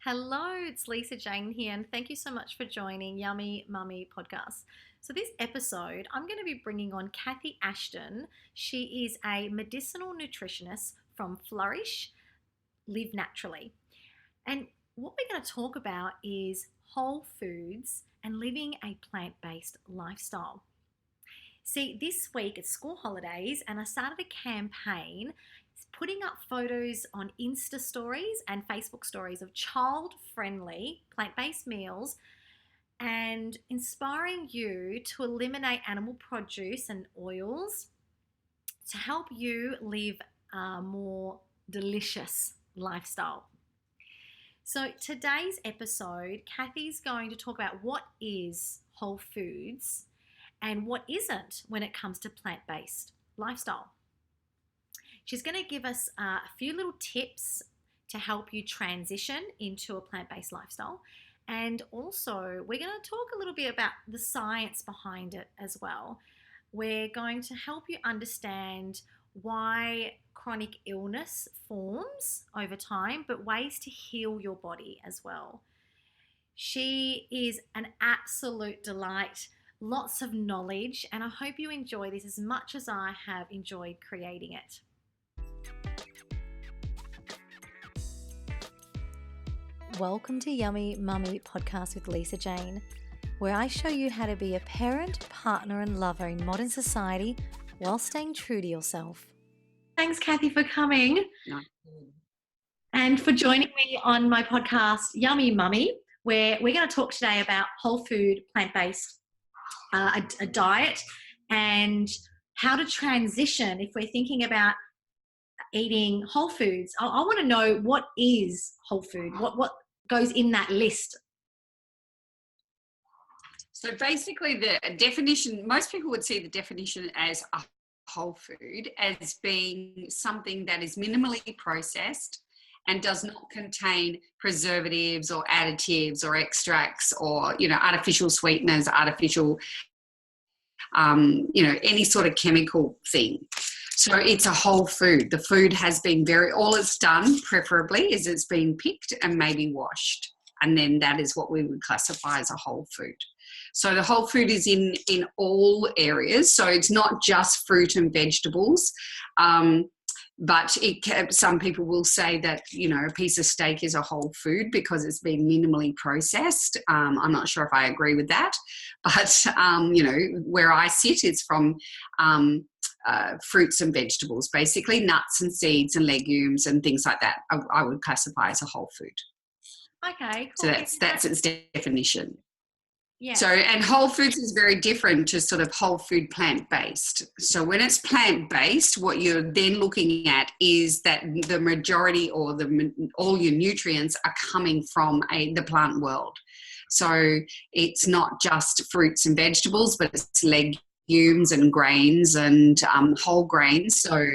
Hello, it's Lisa Jane here, and thank you so much for joining Yummy Mummy podcast. So, this episode, I'm going to be bringing on Kathy Ashton. She is a medicinal nutritionist from Flourish Live Naturally. And what we're going to talk about is whole foods and living a plant based lifestyle. See, this week it's school holidays, and I started a campaign putting up photos on Insta stories and Facebook stories of child friendly plant based meals and inspiring you to eliminate animal produce and oils to help you live a more delicious lifestyle. So, today's episode, Kathy's going to talk about what is whole foods and what isn't when it comes to plant based lifestyle. She's going to give us a few little tips to help you transition into a plant-based lifestyle. And also, we're going to talk a little bit about the science behind it as well. We're going to help you understand why chronic illness forms over time, but ways to heal your body as well. She is an absolute delight, lots of knowledge, and I hope you enjoy this as much as I have enjoyed creating it. Welcome to Yummy Mummy podcast with Lisa Jane, where I show you how to be a parent, partner and lover in modern society while staying true to yourself. Thanks, Kathy, for coming and for joining me on my podcast, Yummy Mummy, where we're going to talk today about whole food, plant-based, a diet and how to transition if we're thinking about eating whole foods. I want to know, what is whole food? What goes in that list? So basically the definition, most people would see the definition as a whole food as being something that is minimally processed and does not contain preservatives or additives or extracts or, artificial sweeteners, artificial, any sort of chemical thing. So it's a whole food. The food has been all it's done, preferably, is it's been picked and maybe washed. And then that is what we would classify as a whole food. So the whole food is in all areas. So it's not just fruit and vegetables. But some people will say that, a piece of steak is a whole food because it's been minimally processed. I'm not sure if I agree with that. But, where I sit is from fruits and vegetables, basically nuts and seeds and legumes and things like that. I would classify as a whole food. Okay, cool. So that's its definition. Yeah. So, and whole foods is very different to sort of whole food plant-based. So when it's plant-based, what you're then looking at is that the majority or all your nutrients are coming from the plant world. So it's not just fruits and vegetables, but it's legumes and grains and whole grains, so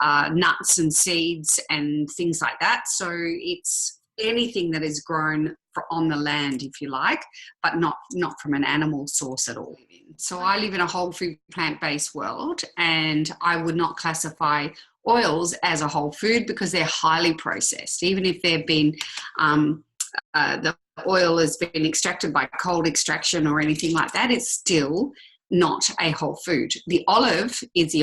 nuts and seeds and things like that. So it's anything that is grown on the land, if you like, but not from an animal source at all. So I live in a whole food plant-based world, and I would not classify oils as a whole food because they're highly processed. Even if they've been the oil has been extracted by cold extraction or anything like that, it's still not a whole food. The olive is the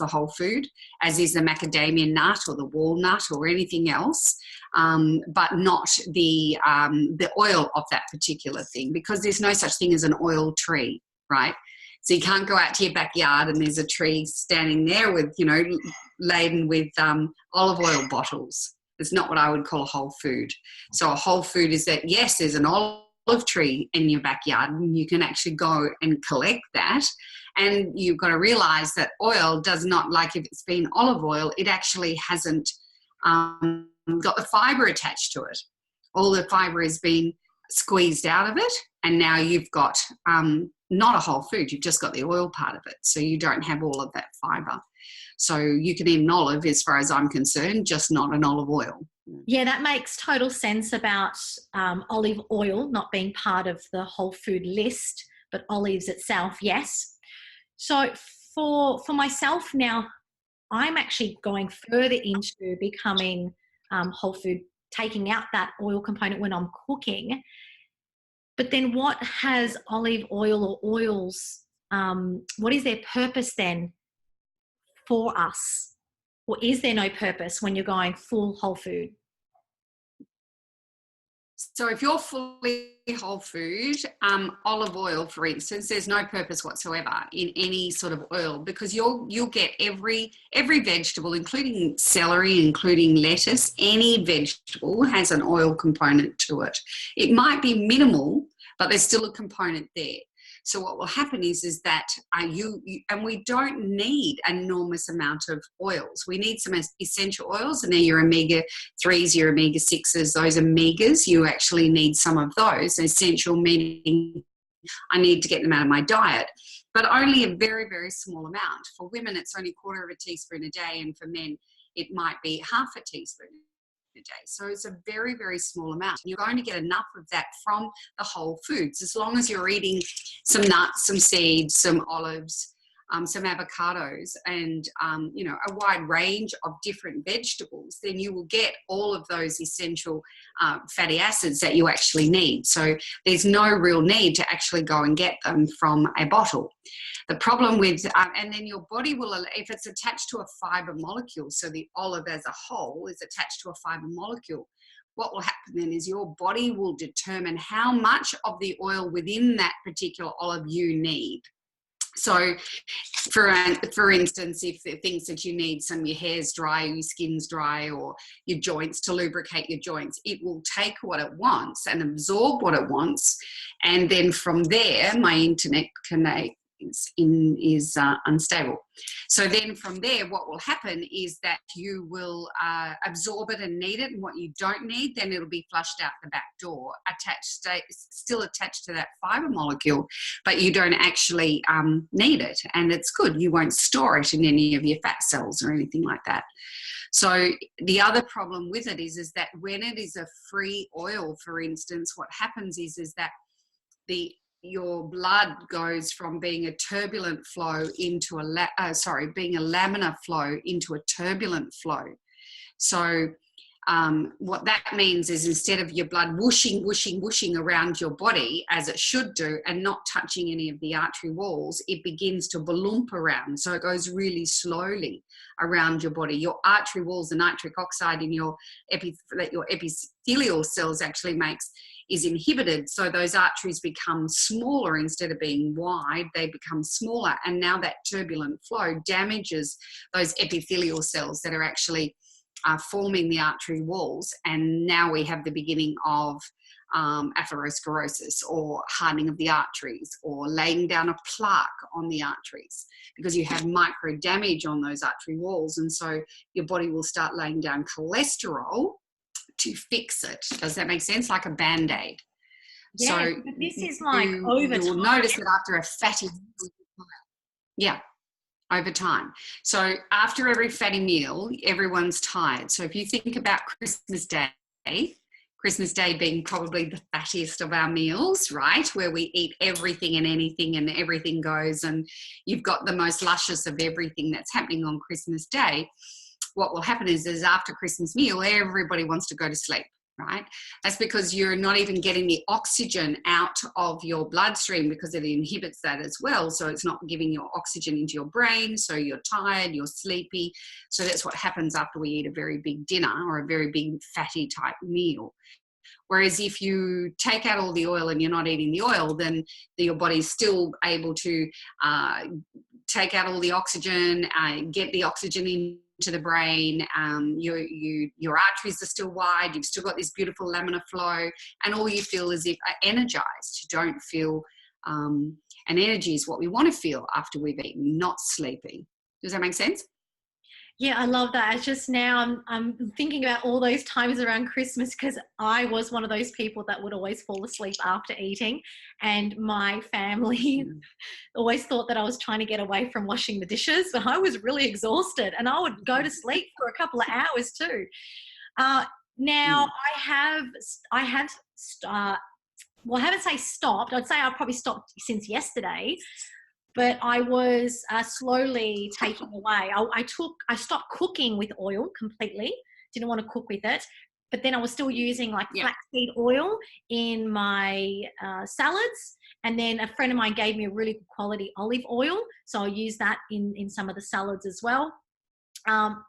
whole food, as is the macadamia nut or the walnut or anything else, but not the oil of that particular thing, because there's no such thing as an oil tree, right? So you can't go out to your backyard and there's a tree standing there with, laden with olive oil bottles. It's not what I would call a whole food. So a whole food is that, yes, there's an olive tree in your backyard and you can actually go and collect that, and you've got to realize that oil does not, like if it's been olive oil, it actually hasn't got the fiber attached to it. All the fiber has been squeezed out of it, and now you've got not a whole food, you've just got the oil part of it, so you don't have all of that fiber. So you can eat an olive, as far as I'm concerned, just not an olive oil. Yeah, that makes total sense about olive oil not being part of the whole food list, but olives itself, yes. So for myself now, I'm actually going further into becoming whole food taking out that oil component when I'm cooking. But then what has olive oil or oils, what is their purpose then for us? Or is there no purpose when you're going full whole food? So if you're fully whole food, olive oil, for instance, there's no purpose whatsoever in any sort of oil, because you'll get every vegetable, including celery, including lettuce. Any vegetable has an oil component to it. It might be minimal, but there's still a component there. So what will happen is that you and we don't need an enormous amount of oils. We need some essential oils, and they're your omega-3s, your omega-6s, those omegas. You actually need some of those. Essential meaning I need to get them out of my diet, but only a very, very small amount. For women, it's only a quarter of a teaspoon a day, and for men, it might be half a teaspoon a day. So it's a very, very small amount. You're going to get enough of that from the whole foods, as long as you're eating some nuts, some seeds, some olives, some avocados, and a wide range of different vegetables. Then you will get all of those essential fatty acids that you actually need. So there's no real need to actually go and get them from a bottle. The problem with, and then your body will, if it's attached to a fiber molecule, so the olive as a whole is attached to a fiber molecule, what will happen then is your body will determine how much of the oil within that particular olive you need. So, for instance, if it thinks that you need your hair's dry, your skin's dry, or your joints to lubricate your joints, it will take what it wants and absorb what it wants. And then from there, my internet is unstable. So then from there, what will happen is that you will absorb it and need it, and what you don't need, then it'll be flushed out the back door, still attached to that fiber molecule, but you don't actually need it, and it's good. You won't store it in any of your fat cells or anything like that. So the other problem with it is that when it is a free oil, for instance, what happens is that your blood goes from being a turbulent flow into being a laminar flow into a turbulent flow. So what that means is, instead of your blood whooshing around your body as it should do and not touching any of the artery walls, it begins to balloon around. So it goes really slowly around your body. Your artery walls, the nitric oxide in that your epithelial cells actually makes, is inhibited. So those arteries become smaller. Instead of being wide, they become smaller. And now that turbulent flow damages those epithelial cells that are actually forming the artery walls. And now we have the beginning of atherosclerosis, or hardening of the arteries, or laying down a plaque on the arteries, because you have micro damage on those artery walls. And so your body will start laying down cholesterol to fix it. Does that make sense? Like a Band-Aid. Yeah, so but this is like over time. You'll notice that after a fatty, over time. So after every fatty meal, everyone's tired. So if you think about Christmas Day being probably the fattiest of our meals, right? Where we eat everything and anything and everything goes, and you've got the most luscious of everything that's happening on Christmas Day. What will happen is after Christmas meal, everybody wants to go to sleep, right? That's because you're not even getting the oxygen out of your bloodstream, because it inhibits that as well. So it's not giving your oxygen into your brain. So you're tired, you're sleepy. So that's what happens after we eat a very big dinner or a very big fatty type meal. Whereas if you take out all the oil and you're not eating the oil, then your body's still able to take out all the oxygen, get the oxygen into the brain. Your arteries are still wide. You've still got this beautiful laminar flow, and all you feel is energized. You don't feel, and energy is what we want to feel after we've eaten, not sleepy. Does that make sense? Yeah, I love that. It's just now I'm thinking about all those times around Christmas, because I was one of those people that would always fall asleep after eating, and my family always thought that I was trying to get away from washing the dishes, but I was really exhausted, and I would go to sleep for a couple of hours too. Now I haven't say stopped. I'd say I've probably stopped since yesterday. But I was slowly taking away. I stopped cooking with oil completely. Didn't want to cook with it. but then I was still using like Yeah. flaxseed oil in my salads. And then a friend of mine gave me a really good quality olive oil, so I'll use that in some of the salads as well.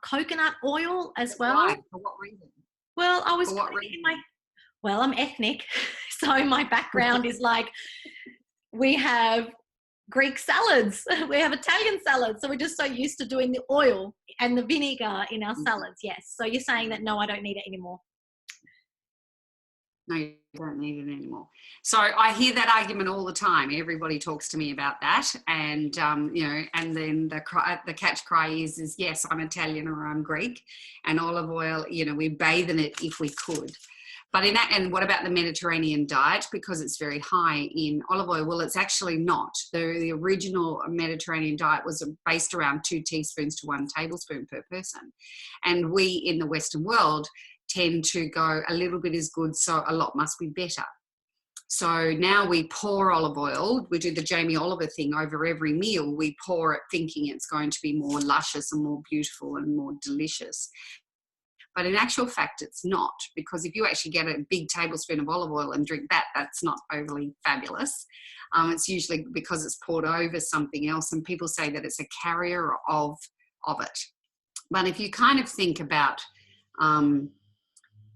Coconut oil as well. Why? For what reason? Well, I was For what putting it in reason? my, well, I'm ethnic, so my background is like, we have Greek salads, we have Italian salads, so we're just so used to doing the oil and the vinegar in our salads. Yes. So you're saying that no, I don't need it anymore. No, you don't need it anymore. So I hear that argument all the time. Everybody talks to me about that, and and then the catch cry is yes, I'm Italian or I'm Greek, and olive oil. We bathe in it if we could. But and what about the Mediterranean diet? Because it's very high in olive oil. Well, it's actually not. The original Mediterranean diet was based around 2 teaspoons to 1 tablespoon per person, and we in the Western world tend to go a little bit is good, so a lot must be better. So now we pour olive oil. We do the Jamie Oliver thing over every meal. We pour it thinking it's going to be more luscious and more beautiful and more delicious. But in actual fact, it's not, because if you actually get a big tablespoon of olive oil and drink that, that's not overly fabulous. It's usually because it's poured over something else, and people say that it's a carrier of it. But if you kind of think about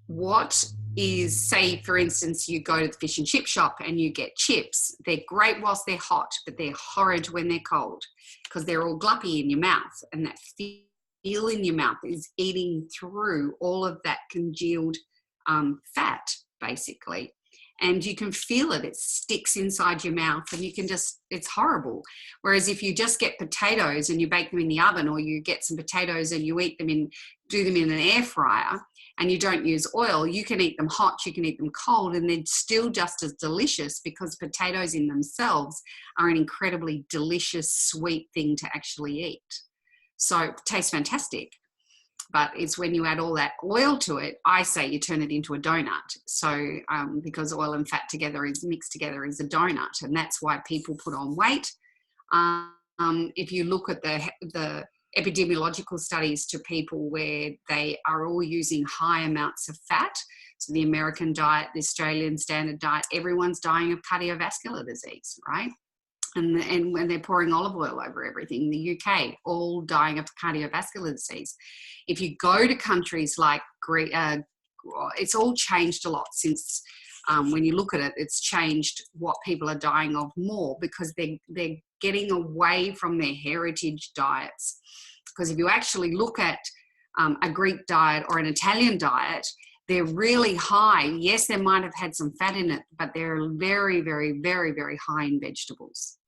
what is, say, for instance, you go to the fish and chip shop and you get chips. They're great whilst they're hot, but they're horrid when they're cold because they're all gluppy in your mouth, and that feel in your mouth is eating through all of that congealed fat, basically. And you can feel it. It sticks inside your mouth, and you can just, it's horrible. Whereas if you just get potatoes and you bake them in the oven, or you get some potatoes and you eat them do them in an air fryer, and you don't use oil, you can eat them hot, you can eat them cold, and they're still just as delicious, because potatoes in themselves are an incredibly delicious, sweet thing to actually eat. So it tastes fantastic. But it's when you add all that oil to it, I say you turn it into a donut. So because oil and fat together is mixed together is a donut, and that's why people put on weight. If you look at the epidemiological studies to people where they are all using high amounts of fat, so the American diet, the Australian standard diet, everyone's dying of cardiovascular disease, right? And when they're pouring olive oil over everything, the UK, all dying of cardiovascular disease. If you go to countries like Greece, it's all changed a lot since, when you look at it, it's changed what people are dying of more, because they're getting away from their heritage diets. Because if you actually look at a Greek diet or an Italian diet, they're really high. Yes, they might have had some fat in it, but they're very, very, very, very high in vegetables.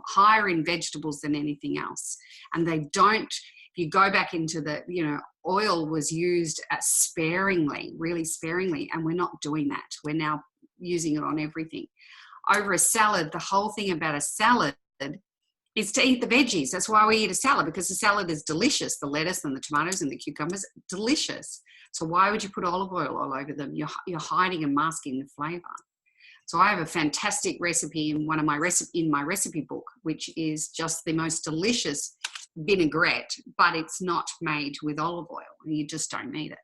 Higher in vegetables than anything else. And they don't, if you go back into oil was used sparingly, really sparingly, and we're not doing that. We're now using it on everything. Over a salad, the whole thing about a salad is to eat the veggies. That's why we eat a salad, because the salad is delicious. The lettuce and the tomatoes and the cucumbers, delicious. So why would you put olive oil all over them? You're hiding and masking the flavour. So I have a fantastic recipe in my recipe book, which is just the most delicious vinaigrette, but it's not made with olive oil, and you just don't need it.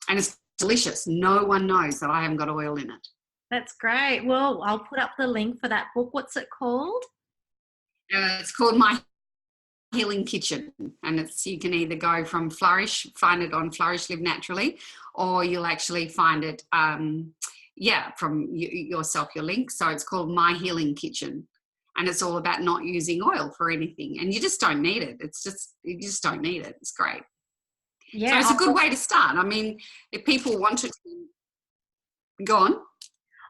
And it's delicious. No one knows that I haven't got oil in it. That's great. Well, I'll put up the link for that book. What's it called? It's called My Healing Kitchen, and you can either go from Flourish, find it on Flourish Live Naturally, or you'll actually find it from yourself, your link. So it's called My Healing Kitchen, and it's all about not using oil for anything, and you just don't need it. You just don't need it. It's great. Yeah, so it's a good way to start. I mean, if people wanted to go on.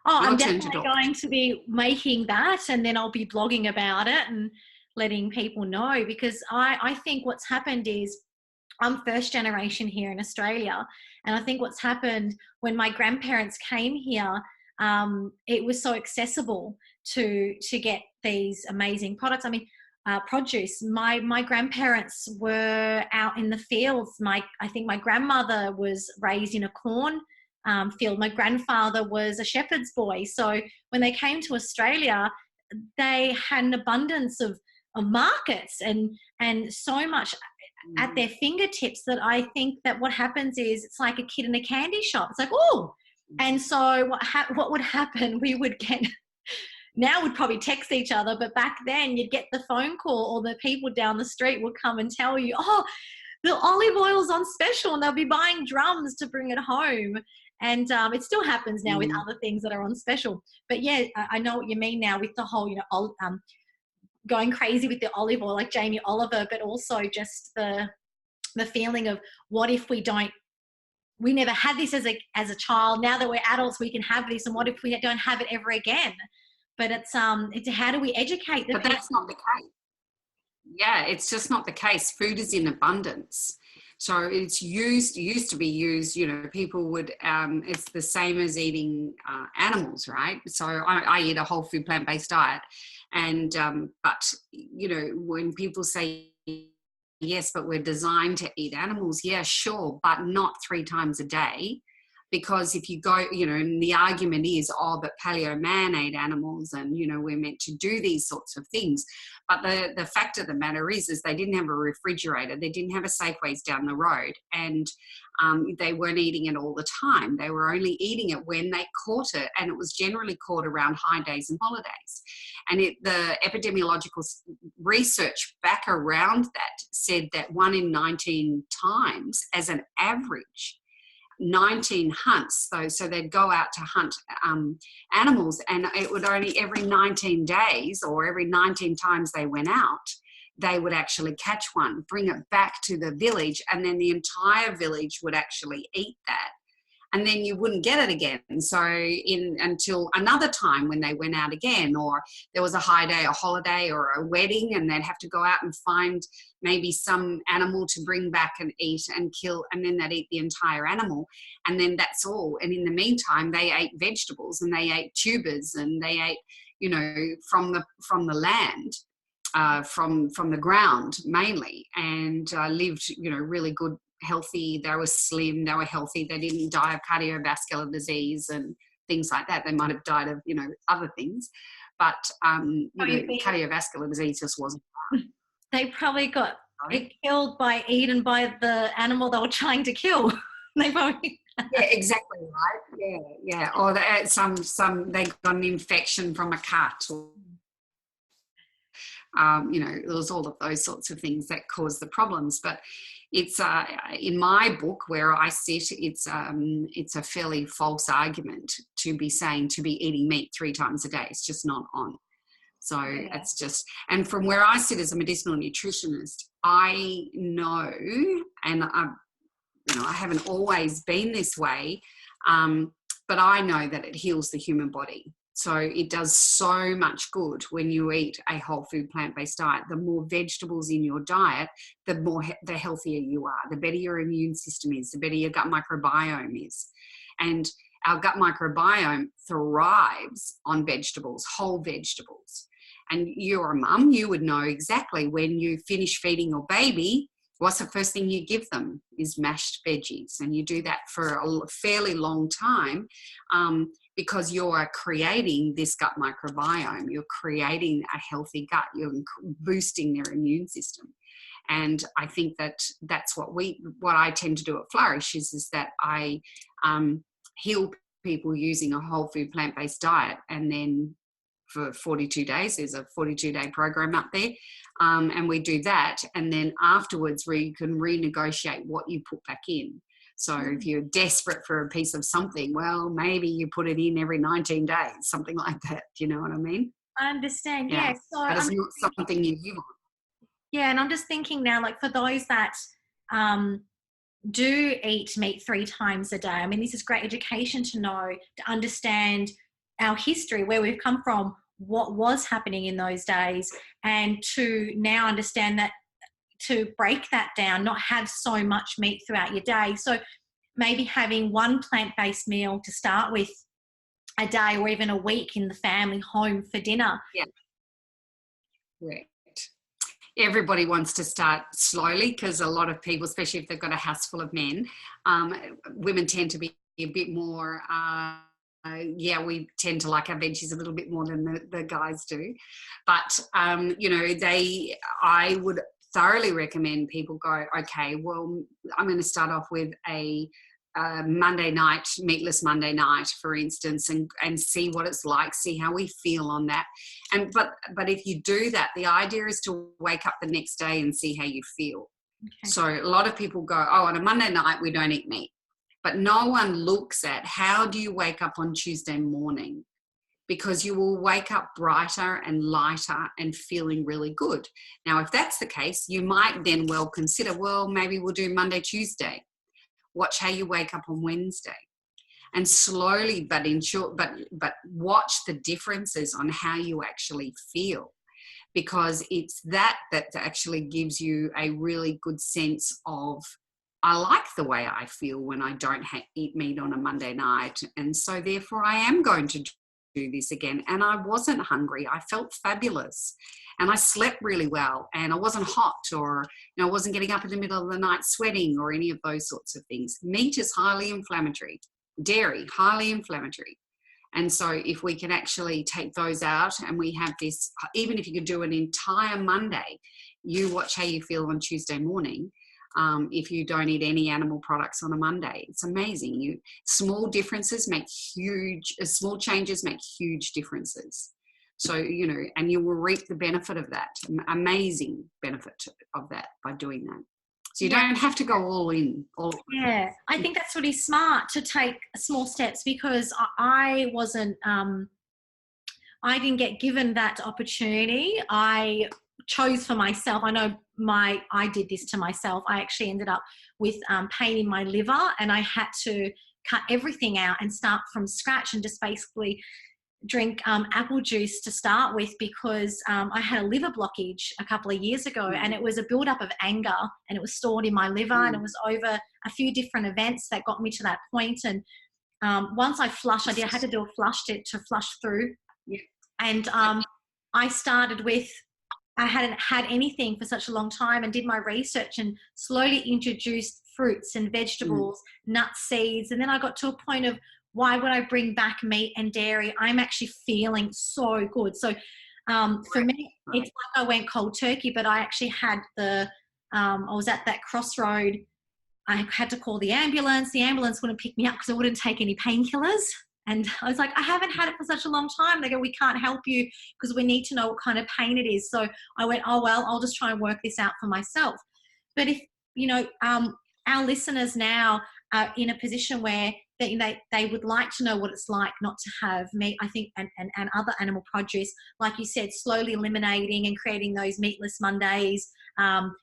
Oh, I'm definitely going to be making that, and then I'll be blogging about it and letting people know, because I think what's happened is, I'm first generation here in Australia, and I think what's happened when my grandparents came here, it was so accessible to get these amazing products. I mean, produce. My grandparents were out in the fields. I think my grandmother was raised in a corn field. My grandfather was a shepherd's boy. So when they came to Australia, they had an abundance of markets and so much at their fingertips that I think that what happens is it's like a kid in a candy shop. It's like, oh, and so what would happen? We would get, now we'd probably text each other, but back then you'd get the phone call or the people down the street would come and tell you, oh, the olive oil's on special, and they'll be buying drums to bring it home. And it still happens now with other things that are on special. But yeah, I know what you mean now with the whole, going crazy with the olive oil, like Jamie Oliver, but also just the feeling of what if we never had this as a child. Now that we're adults, we can have this, and what if we don't have it ever again? But it's how do we educate the But that's not the case. Yeah, it's just not the case. Food is in abundance. So it's used to be used, people would, it's the same as eating animals, right? So I eat a whole food plant-based diet. And, but, when people say, yes, but we're designed to eat animals, yeah, sure, but not 3 times a day. Because if you go, and the argument is, oh, but paleo man ate animals and, we're meant to do these sorts of things. But the fact of the matter is they didn't have a refrigerator. They didn't have a Safeways down the road. And they weren't eating it all the time. They were only eating it when they caught it. And it was generally caught around high days and holidays. And the epidemiological research back around that said that 1 in 19 times as an average, 19 hunts though, so they'd go out to hunt animals, and it would only every 19 days or every 19 times they went out, they would actually catch one, bring it back to the village, and then the entire village would actually eat that. And then you wouldn't get it again. So until another time when they went out again, or there was a high day, a holiday, or a wedding, and they'd have to go out and find maybe some animal to bring back and eat and kill, and then they'd eat the entire animal. And then that's all. And in the meantime, they ate vegetables and they ate tubers and they ate, from the land. From the ground mainly, and lived, really good, healthy. They were slim, they were healthy, they didn't die of cardiovascular disease and things like that. They might have died of, other things, but cardiovascular disease just wasn't. They probably got eaten by the animal they were trying to kill. They probably. Yeah, exactly right. Yeah. Or they got an infection from a cut, or there was all of those sorts of things that caused the problems. But it's in my book where I sit, it's a fairly false argument to be saying to be eating meat 3 times a day. It's just not on. So it's just, and from where I sit as a medicinal nutritionist, I know, and I haven't always been this way, but I know that it heals the human body. So it does so much good when you eat a whole food plant-based diet. The more vegetables in your diet, the healthier you are, the better your immune system is, the better your gut microbiome is. And our gut microbiome thrives on vegetables, whole vegetables. And you're a mum, you would know exactly when you finish feeding your baby, what's the first thing you give them is mashed veggies. And you do that for a fairly long time, because you're creating this gut microbiome, you're creating a healthy gut, you're boosting their immune system. And I think that that's what I tend to do at Flourish is that I heal people using a whole food plant-based diet, and then for 42 days, there's a 42-day program up there, and we do that, and then afterwards we can renegotiate what you put back in. So if you're desperate for a piece of something, well, maybe you put it in every 19 days, something like that. Do you know what I mean? I understand, yeah. So but it's not something you give on. Yeah, and I'm just thinking now, like for those that do eat meat 3 times a day, I mean, this is great education to know, to understand our history, where we've come from, what was happening in those days, and to now understand that, to break that down, not have so much meat throughout your day. So maybe having one plant-based meal to start with a day, or even a week in the family home for dinner. Yeah. Right. Everybody wants to start slowly, because a lot of people, especially if they've got a house full of men, women tend to be a bit more, we tend to like our veggies a little bit more than the guys do. But, I would thoroughly recommend people go, okay, well, I'm going to start off with a Monday night, meatless Monday night, for instance, and see what it's like, see how we feel on that. But if you do that, the idea is to wake up the next day and see how you feel. Okay. So a lot of people go, oh, on a Monday night, we don't eat meat. But no one looks at how do you wake up on Tuesday morning, because you will wake up brighter and lighter and feeling really good. Now, if that's the case, you might then well consider, well, maybe we'll do Monday, Tuesday. Watch how you wake up on Wednesday. And slowly, but in short, but watch the differences on how you actually feel, because it's that actually gives you a really good sense of, I like the way I feel when I don't eat meat on a Monday night. And so therefore I am going to do this again. And I wasn't hungry. I felt fabulous. And I slept really well. And I wasn't hot, or I wasn't getting up in the middle of the night sweating, or any of those sorts of things. Meat is highly inflammatory. Dairy, highly inflammatory. And so if we can actually take those out, and we have this, even if you could do an entire Monday, you watch how you feel on Tuesday morning. If you don't eat any animal products on a Monday, it's amazing. Small differences make small changes make huge differences. So, and you will reap the benefit of that, amazing benefit of that by doing that. So you don't have to go all in. Yeah, I think that's really smart to take small steps, because I wasn't, I didn't get given that opportunity. I chose for myself. I know I did this to myself. I actually ended up with pain in my liver, and I had to cut everything out and start from scratch, and just basically drink apple juice to start with, because I had a liver blockage a couple of years ago, and it was a buildup of anger, and it was stored in my liver, and it was over a few different events that got me to that point. And once I flushed, I had to do a flush to flush through. Yeah. And I started with, I hadn't had anything for such a long time, and did my research and slowly introduced fruits and vegetables, nuts, seeds. And then I got to a point of, why would I bring back meat and dairy? I'm actually feeling so good. So for me, it's like I went cold turkey, but I actually had I was at that crossroad. I had to call the ambulance. The ambulance wouldn't pick me up because I wouldn't take any painkillers. And I was like, I haven't had it for such a long time. They go, we can't help you because we need to know what kind of pain it is. So I went, oh, well, I'll just try and work this out for myself. But if, our listeners now are in a position where they would like to know what it's like not to have meat, I think, and other animal produce, like you said, slowly eliminating and creating those meatless Mondays,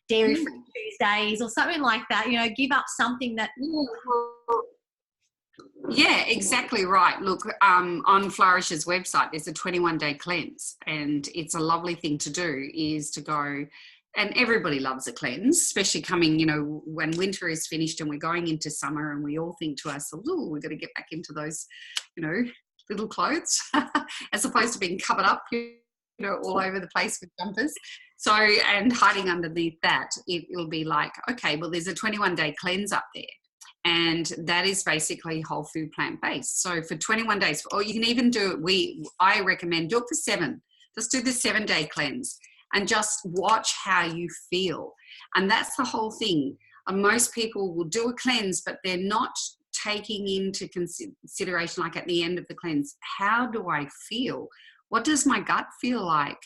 dairy-free Tuesdays, or something like that, give up something that... Yeah, exactly right. Look, on Flourish's website, there's a 21-day cleanse, and it's a lovely thing to do, is to go, and everybody loves a cleanse, especially coming, when winter is finished and we're going into summer, and we all think to ourselves, oh, we've got to get back into those, little clothes, as opposed to being covered up, all over the place with jumpers. So, and hiding underneath that, it'll be like, okay, well, there's a 21-day cleanse up there. And that is basically whole food plant-based. So for 21 days, or you can even do it, I recommend do it for 7. Just do the 7-day cleanse and just watch how you feel. And that's the whole thing. Most people will do a cleanse, but they're not taking into consideration, like at the end of the cleanse, how do I feel? What does my gut feel like?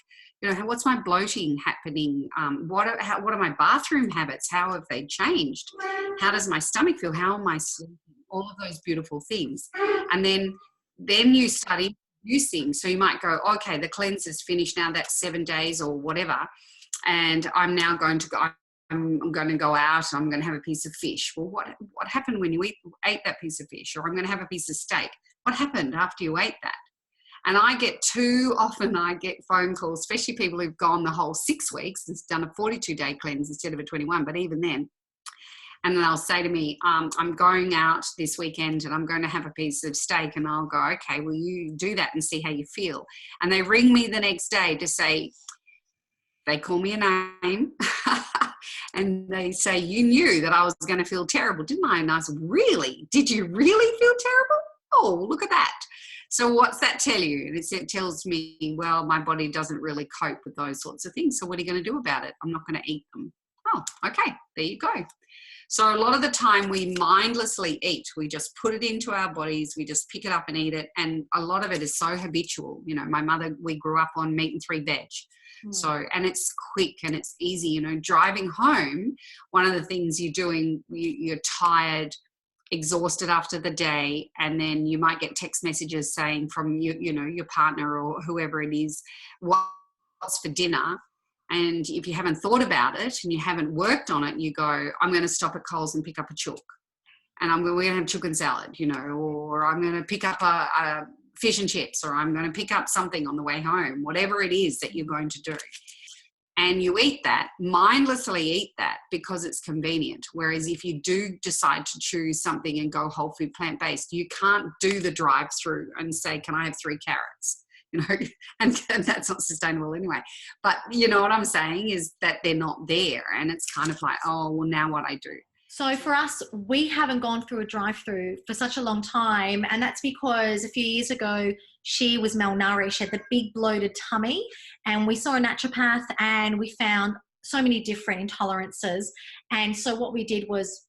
What's my bloating happening? What are my bathroom habits? How have they changed? How does my stomach feel? How am I sleeping? All of those beautiful things. And then you start introducing. So you might go, okay, the cleanse is finished now. That's 7 days or whatever. And I'm now going to go, I'm going to go out. I'm going to have a piece of fish. Well, what happened when you ate that piece of fish? Or I'm going to have a piece of steak. What happened after you ate that? And I get phone calls, especially people who've gone the whole 6 weeks and done a 42-day cleanse instead of a 21, but even then. And then they'll say to me, I'm going out this weekend and I'm going to have a piece of steak. And I'll go, okay, well, you do that and see how you feel. And they ring me the next day to say, they call me a name and they say, you knew that I was going to feel terrible, didn't I? And I said, really? Did you really feel terrible? Oh, look at that. So what's that tell you? It tells me, well, my body doesn't really cope with those sorts of things. So what are you going to do about it? I'm not going to eat them. Oh, okay, there you go. So a lot of the time we mindlessly eat. We just put it into our bodies. We just pick it up and eat it. And a lot of it is so habitual. You know, my mother, we grew up on meat and 3 veg. So, and it's quick and it's easy, you know, driving home, one of the things you're doing, you're tired, exhausted after the day, and then you might get text messages saying from you know, your partner or whoever it is, what's for dinner. And if you haven't thought about it and you haven't worked on it, you go, I'm going to stop at Coles and pick up a chook, and we're going to have chicken salad, you know, or I'm going to pick up a fish and chips, or I'm going to pick up something on the way home, whatever it is that you're going to do. And you eat that, mindlessly eat that because it's convenient. Whereas if you do decide to choose something and go whole food plant-based, you can't do the drive-through and say, can I have 3 carrots? You know, and that's not sustainable anyway. But you know what I'm saying is that they're not there. And it's kind of like, oh, well, now what I do? So for us, we haven't gone through a drive-through for such a long time. And that's because a few years ago, she was malnourished, had the big bloated tummy. And we saw a naturopath and we found so many different intolerances. And so what we did was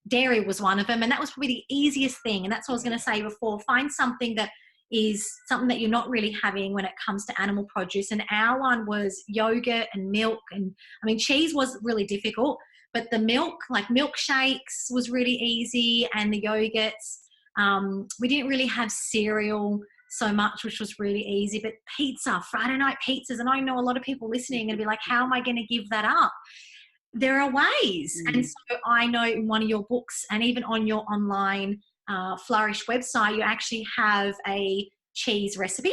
dairy was one of them. And that was probably the easiest thing. And that's what I was going to say before. Find something that is something that you're not really having when it comes to animal produce. And our one was yogurt and milk. And I mean, cheese was really difficult. But the milk, like milkshakes, was really easy, and the yogurts. We didn't really have cereal so much, which was really easy. But pizza, Friday night pizzas, and I know a lot of people listening are going to be like, how am I going to give that up? There are ways. And so I know in one of your books, and even on your online Flourish website, you actually have a cheese recipe.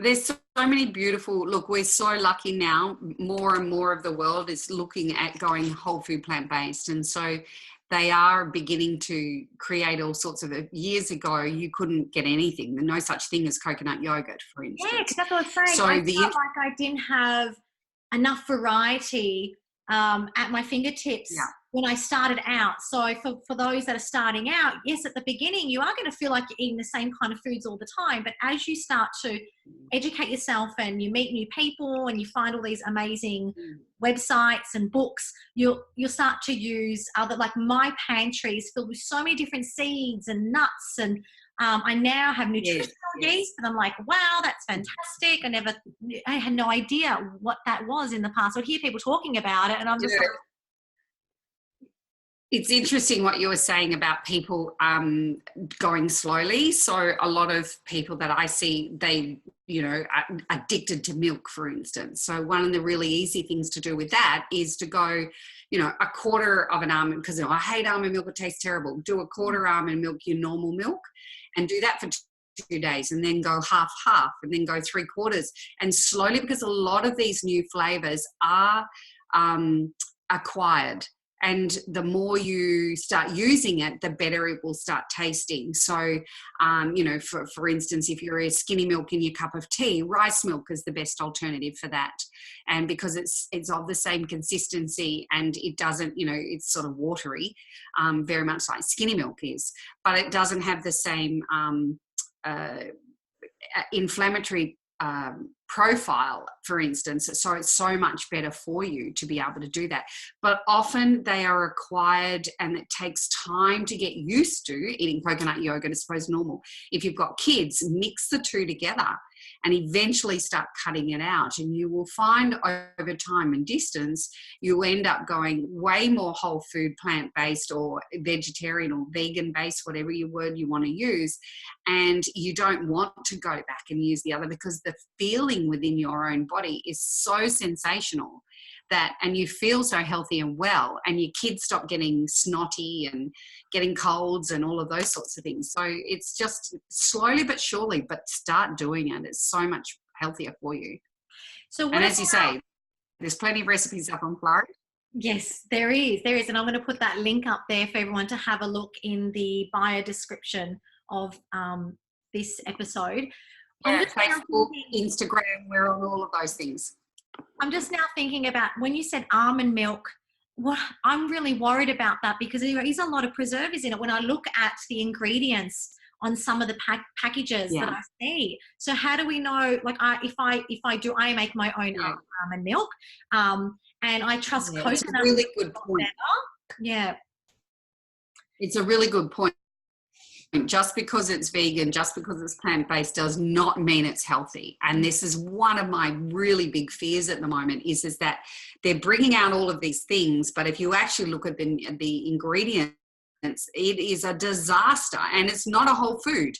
There's so many beautiful, look, we're so lucky now. More and more of the world is looking at going whole food plant-based. And so they are beginning to create all sorts of, years ago, you couldn't get anything. There's no such thing as coconut yogurt, for instance. Yeah, because that's what I was saying. So I felt like I didn't have enough variety at my fingertips when I started out. So for those that are starting out, yes, at the beginning, you are going to feel like you're eating the same kind of foods all the time. But as you start to educate yourself and you meet new people and you find all these amazing websites and books, you'll start to use other, like my pantry is filled with so many different seeds and nuts, and I now have nutritional yeast, and I'm like, wow, that's fantastic. I had no idea what that was in the past. I would hear people talking about it, and I'm just like, it's interesting what you were saying about people going slowly. So a lot of people that I see, they, you know, are addicted to milk, for instance. So one of the really easy things to do with that is to go, you know, a quarter of an almond, because, you know, I hate almond milk, it tastes terrible. Do a quarter almond milk, your normal milk, and do that for 2 days, and then go half, and then go 3/4. And slowly, because a lot of these new flavors are acquired. And the more you start using it, the better it will start tasting. So, you know, for instance, if you're a skinny milk in your cup of tea, rice milk is the best alternative for that. And because it's of the same consistency, and it doesn't, you know, it's sort of watery, very much like skinny milk is, but it doesn't have the same inflammatory profile, for instance. So it's so much better for you to be able to do that. But often they are acquired, and it takes time to get used to eating coconut yogurt as opposed to normal. If you've got kids, mix the two together and eventually start cutting it out. And you will find over time and distance, you end up going way more whole food, plant-based, or vegetarian or vegan-based, whatever your word you want to use. And you don't want to go back and use the other, because the feeling within your own body is so sensational and you feel so healthy and well, and your kids stop getting snotty and getting colds and all of those sorts of things. So it's just slowly but surely, but start doing it. It's so much healthier for you. So and as you say, there's plenty of recipes up on Flourish. Yes, there is. And I'm going to put that link up there for everyone to have a look in the bio description of this episode. Yeah, Facebook, Instagram, we're on all of those things. I'm just now thinking about when you said almond milk, I'm really worried about that, because there is a lot of preservatives in it. When I look at the ingredients on some of the packages that Yeah. I see. So how do we know, like, if I make my own Yeah. almond milk, and I trust Yeah. It's a coconut really milk good a lot point. better. Yeah. It's a really good point. Just because it's vegan, just because it's plant-based does not mean it's healthy. And this is one of my really big fears at the moment is that they're bringing out all of these things, but if you actually look at the ingredients, it is a disaster, and it's not a whole food.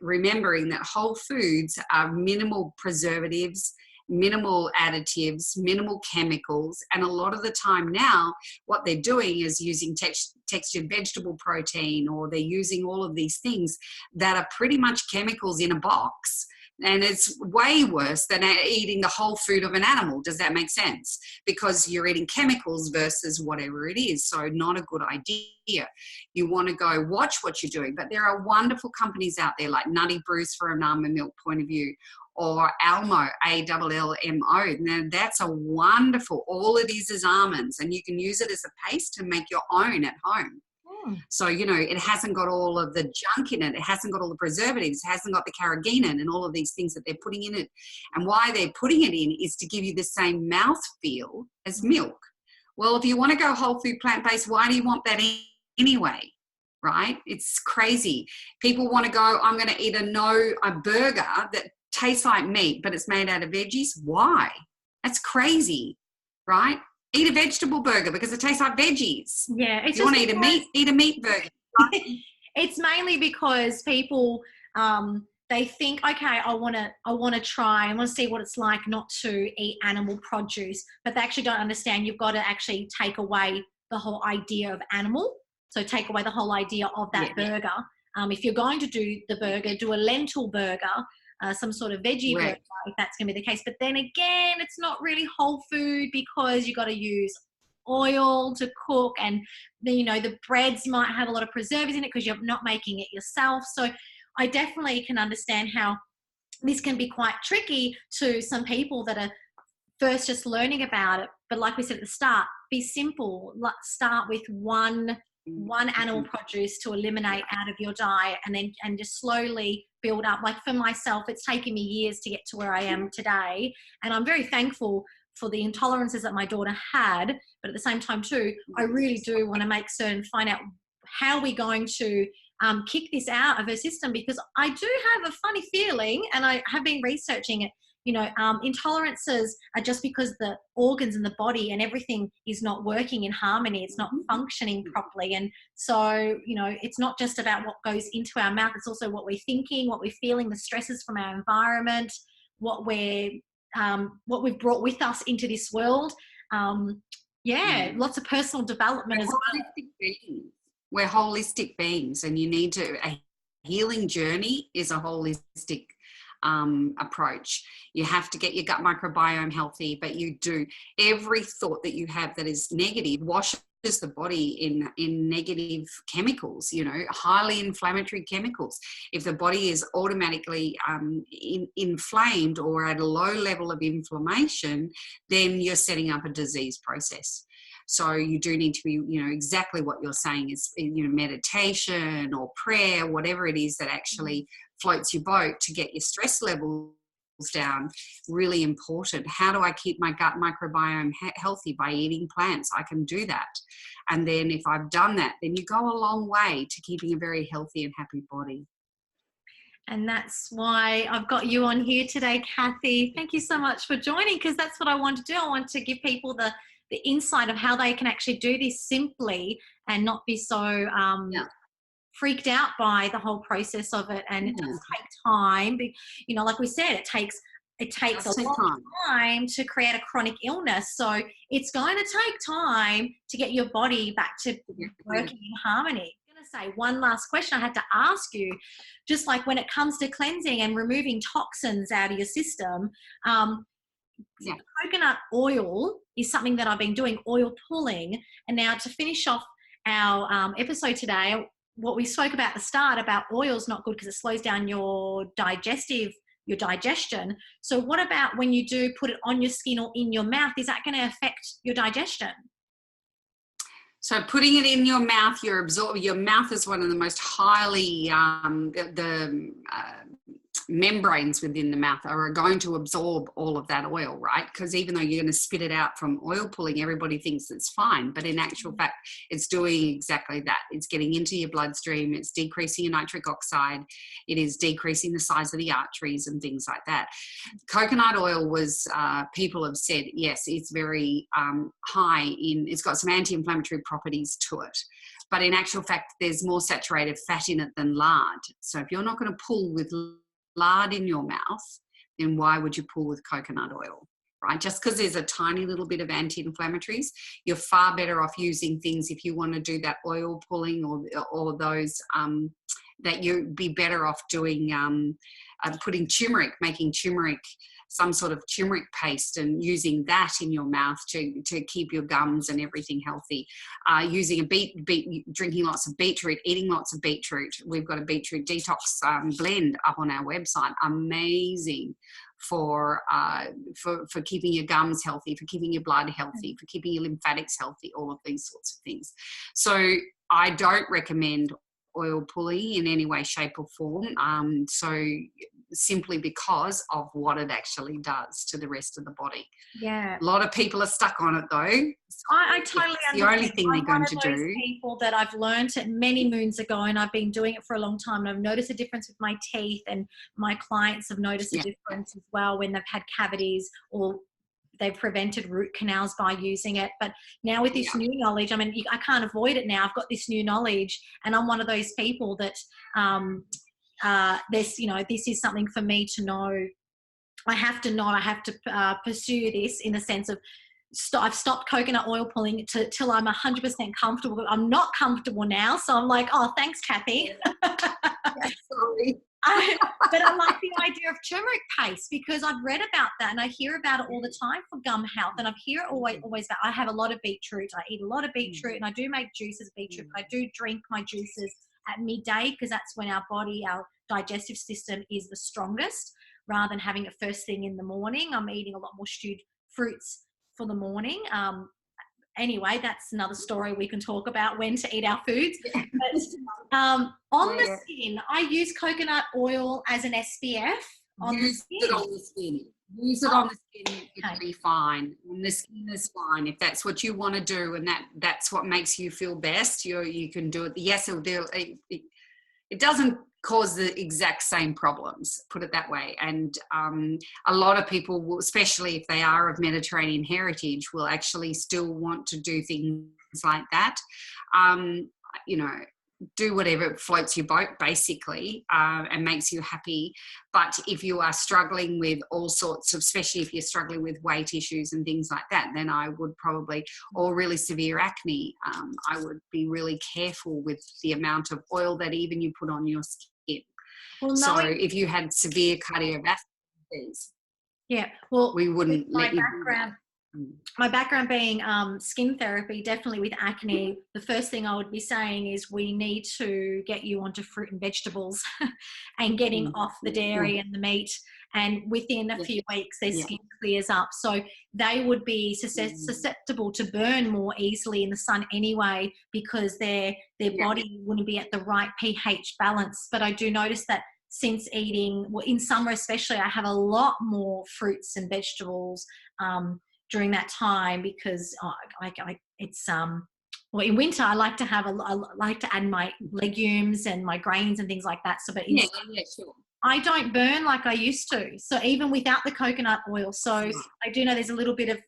Remembering that whole foods are minimal preservatives, minimal additives, minimal chemicals, and a lot of the time now what they're doing is using textured vegetable protein, or they're using all of these things that are pretty much chemicals in a box. And it's way worse than eating the whole food of an animal. Does that make sense? Because you're eating chemicals versus whatever it is. So not a good idea. You want to go watch what you're doing. But there are wonderful companies out there like Nutty Bruce for an almond milk point of view, or Almo, ALLMO. Now that's a wonderful, all it is almonds, and you can use it as a paste to make your own at home. So, it hasn't got all of the junk in it. It hasn't got all the preservatives. It hasn't got the carrageenan and all of these things that they're putting in it. And why they're putting it in is to give you the same mouth feel as milk. Well, if you want to go whole food plant-based, why do you want that anyway? Right? It's crazy. People want to go, I'm going to eat a burger that tastes like meat, but it's made out of veggies. Why? That's crazy, right? Eat a vegetable burger because it tastes like veggies. Yeah, if you want to eat a meat burger. It's mainly because people they think, okay, I want to try, I want to see what it's like not to eat animal produce, but they actually don't understand you've got to actually take away the whole idea of animal. So take away the whole idea of that burger. If you're going to do the burger, do a lentil burger, some sort of veggie burger, if that's going to be the case. But then again, it's not really whole food because you got to use oil to cook, and the breads might have a lot of preservatives in it because you're not making it yourself. So I definitely can understand how this can be quite tricky to some people that are first just learning about it. But like we said at the start, be simple. Start with one animal produce to eliminate out of your diet, and just slowly build up. Like for myself, it's taken me years to get to where I am today, and I'm very thankful for the intolerances that my daughter had, but at the same time too, I really do want to find out how we're going to kick this out of her system, because I do have a funny feeling, and I have been researching it, intolerances are just because the organs in the body and everything is not working in harmony. It's not functioning properly. And so, it's not just about what goes into our mouth. It's also what we're thinking, what we're feeling, the stresses from our environment, what we've brought with us into this world. Lots of personal development as well. We're holistic beings, and a healing journey is a holistic approach. You have to get your gut microbiome healthy, but every thought that you have that is negative washes the body in negative chemicals, highly inflammatory chemicals. If the body is automatically inflamed or at a low level of inflammation, then you're setting up a disease process. So you do need to be, exactly what you're saying is, meditation or prayer, whatever it is that actually floats your boat to get your stress levels down. Really important. How do I keep my gut microbiome healthy? By eating plants. I can do that. And then if I've done that, then you go a long way to keeping a very healthy and happy body. And that's why I've got you on here today, Kathy. Thank you so much for joining, because that's what I want to do. I want to give people the insight of how they can actually do this simply and not be so freaked out by the whole process of it. And it does take time. But, like we said, it takes a long time to create a chronic illness. So it's going to take time to get your body back to working in harmony. I'm going to say one last question I had to ask you, just like when it comes to cleansing and removing toxins out of your system, coconut oil is something that I've been doing, oil pulling. And now to finish off our episode today, what we spoke about at the start about oil is not good because it slows down your digestion. So what about when you do put it on your skin or in your mouth? Is that going to affect your digestion? So putting it in your mouth, you're absorbing. Your mouth is one of the most highly membranes within the mouth are going to absorb all of that oil, right? Because even though you're going to spit it out from oil pulling, everybody thinks it's fine, but in actual fact, it's doing exactly that. It's getting into your bloodstream. It's decreasing your nitric oxide. It is decreasing the size of the arteries and things like that. Coconut oil was, people have said, yes, it's very high in, it's got some anti-inflammatory properties to it. But in actual fact, there's more saturated fat in it than lard. So if you're not going to pull with lard in your mouth, then why would you pull with coconut oil, right? Just because there's a tiny little bit of anti-inflammatories, you're far better off using things if you want to do that oil pulling or those that you'd be better off doing putting turmeric, making turmeric, some sort of turmeric paste and using that in your mouth to keep your gums and everything healthy. Using drinking lots of beetroot, eating lots of beetroot. We've got a beetroot detox blend up on our website. Amazing for keeping your gums healthy, for keeping your blood healthy, for keeping your lymphatics healthy, all of these sorts of things. So I don't recommend oil pulling in any way, shape or form. So simply because of what it actually does to the rest of the body. Yeah. A lot of people are stuck on it though. I totally understand. The only thing they're going to do. I'm one of those people that I've learned it many moons ago, and I've been doing it for a long time, and I've noticed a difference with my teeth, and my clients have noticed a difference as well when they've had cavities or they've prevented root canals by using it. But now with this new knowledge, I mean, I can't avoid it now. I've got this new knowledge, and I'm one of those people that this is something for me to know. I have to know. I have to pursue this in the sense of I've stopped coconut oil pulling till I'm 100% comfortable. I'm not comfortable now, so I'm like, oh, thanks, Kathy. Sorry. But I like the idea of turmeric paste because I've read about that and I hear about it all the time for gum health, and I've heard always about. I have a lot of beetroot. I eat a lot of beetroot, and I do make juices of beetroot. I do drink my juices at midday because that's when our digestive system is the strongest, rather than having it first thing in the morning. I'm eating a lot more stewed fruits for the morning. Anyway, that's another story we can talk about, when to eat our foods. But on the skin, I use coconut oil as an SPF on the skin. Use it on the skin. Use it on the skin. It'll be fine. And the skin is fine if that's what you want to do, and that's what makes you feel best. You can do it. Yes, it'll do. It doesn't cause the exact same problems, put it that way. And a lot of people will, especially if they are of Mediterranean heritage, will actually still want to do things like that. Do whatever floats your boat, basically, and makes you happy. But if you are struggling with all sorts of, especially if you're struggling with weight issues and things like that, then I would probably, or really severe acne, I would be really careful with the amount of oil that even you put on your skin. Well, so if you had severe cardiovascular disease, we wouldn't let you do that. My background being skin therapy, definitely with acne, the first thing I would be saying is we need to get you onto fruit and vegetables and getting off the dairy and the meat. And within a few weeks, their skin clears up. So they would be susceptible to burn more easily in the sun anyway, because their body wouldn't be at the right pH balance. But I do notice that since eating, well, in summer especially, I have a lot more fruits and vegetables during that time, because it's in winter I like to have I like to add my legumes and my grains and things like that. So, but sure. I don't burn like I used to. So even without the coconut oil, so I do know there's a little bit of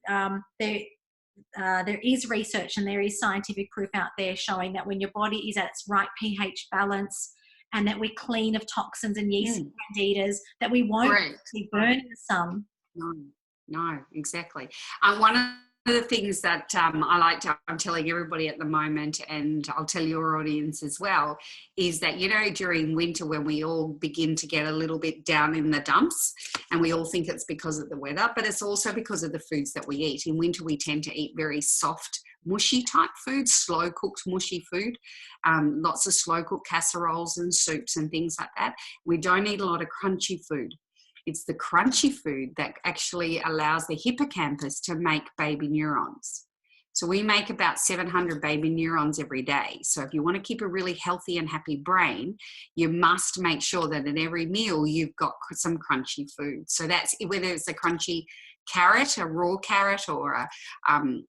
there is research and there is scientific proof out there showing that when your body is at its right pH balance, and that we're clean of toxins and yeast and candidas, that we won't actually burn in the sun. No, exactly. One of the things that I'm telling everybody at the moment, and I'll tell your audience as well, is that, during winter when we all begin to get a little bit down in the dumps, and we all think it's because of the weather, but it's also because of the foods that we eat. In winter, we tend to eat very soft, mushy type food, slow cooked mushy food, lots of slow cooked casseroles and soups and things like that. We don't eat a lot of crunchy food. It's the crunchy food that actually allows the hippocampus to make baby neurons. So we make about 700 baby neurons every day. So if you want to keep a really healthy and happy brain, you must make sure that at every meal you've got some crunchy food. So that's whether it's a crunchy carrot, a raw carrot, or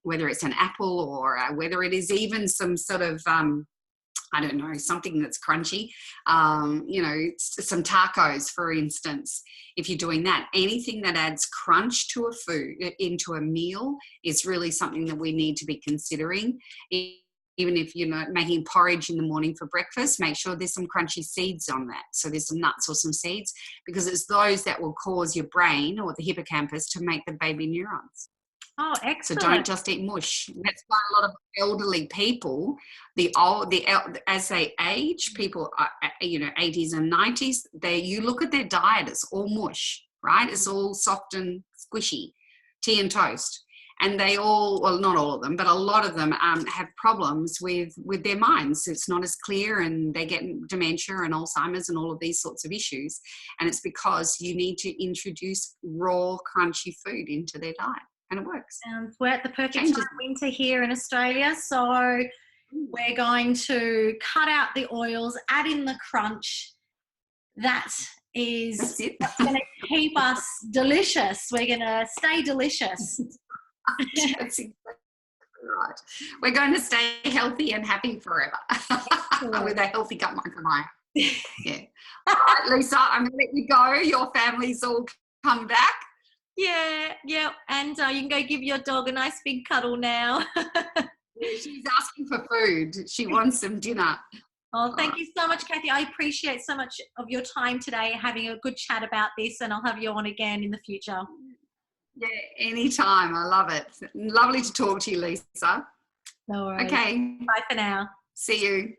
whether it's an apple, or whether it is even some sort of I don't know, something that's crunchy, some tacos, for instance. If you're doing that, anything that adds crunch to a food, into a meal, is really something that we need to be considering. Even if you're making porridge in the morning for breakfast, make sure there's some crunchy seeds on that. So there's some nuts or some seeds, because it's those that will cause your brain or the hippocampus to make the baby neurons. Oh, So excellent. don't just eat mush. That's why a lot of elderly people, as they age, people, 80s and 90s, you look at their diet, it's all mush, right? It's all soft and squishy, tea and toast. And they all, well, not all of them, but a lot of them have problems with their minds. It's not as clear, and they get dementia and Alzheimer's and all of these sorts of issues. And it's because you need to introduce raw, crunchy food into their diet. And it works. We're at the perfect time of winter here in Australia, so we're going to cut out the oils, add in the crunch. That's what's going to keep us delicious. We're going to stay delicious. That's exactly right. We're going to stay healthy and happy forever with a healthy gut microbiome. Yeah. All right, Lisa, I'm going to let you go. Your family's all come back. Yeah. And you can go give your dog a nice big cuddle now. She's asking for food. She wants some dinner. Oh, thank you so much, Kathy. I appreciate so much of your time today, having a good chat about this, and I'll have you on again in the future. Yeah, anytime. I love it. Lovely to talk to you, Lisa. No worries. Okay. Bye for now. See you.